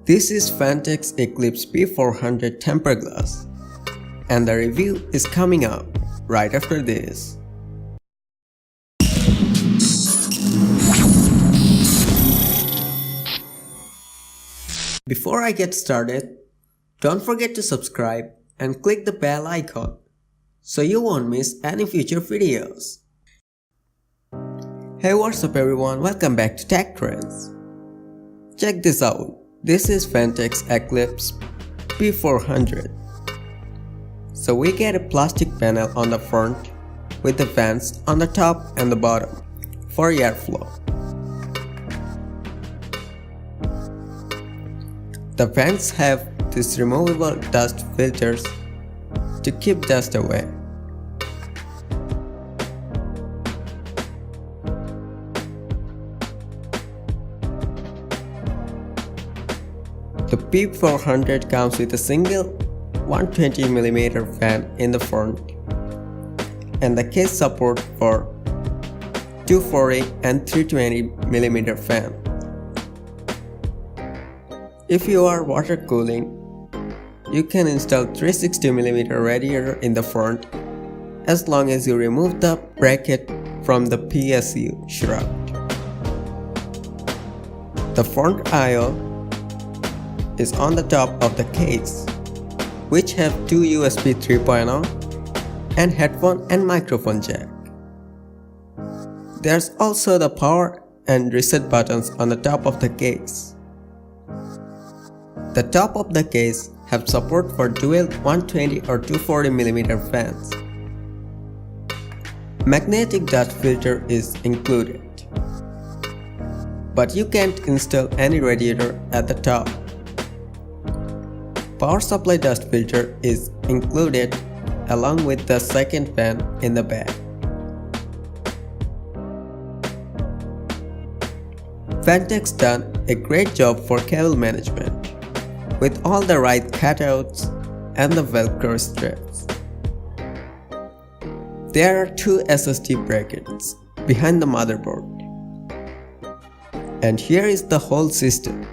This is Phanteks Eclipse P400 temper glass, and the review is coming up right after this. Before I get started, don't forget to subscribe and click the bell icon so you won't miss any future videos. Hey, what's up everyone, welcome back to Tech Trends. Check this out. This is Phanteks Eclipse P400. So we get a plastic panel on the front with the vents on the top and the bottom for airflow. The vents have these removable dust filters to keep dust away. The P400 comes with a single 120mm fan in the front, and the case support for 240 and 320mm fan. If you are water cooling, you can install 360mm radiator in the front as long as you remove the bracket from the PSU shroud. The front I/O is on the top of the case, which have two USB 3.0 and headphone and microphone jack. There's also the power and reset buttons on the top of the case. The top of the case have support for dual 120 or 240mm fans. Magnetic dust filter is included, but you can't install any radiator at the top. Power supply dust filter is included along with the second fan in the back. Phanteks done a great job for cable management with all the right cutouts and the velcro straps. There are two SSD brackets behind the motherboard, and here is the whole system.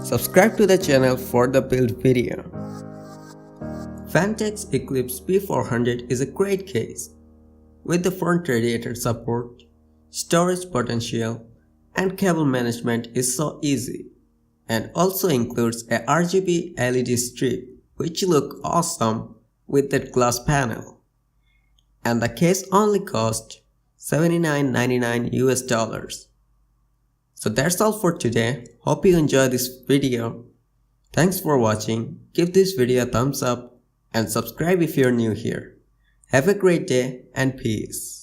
Subscribe to the channel for the build video. Phanteks Eclipse P400 is a great case with the front radiator support, storage potential, and cable management is so easy, and also includes a RGB LED strip which look awesome with that glass panel. And the case only cost $79.99 US. So that's all for today. Hope you enjoyed this video. Thanks for watching. Give this video a thumbs up and subscribe if you're new here. Have a great day and peace.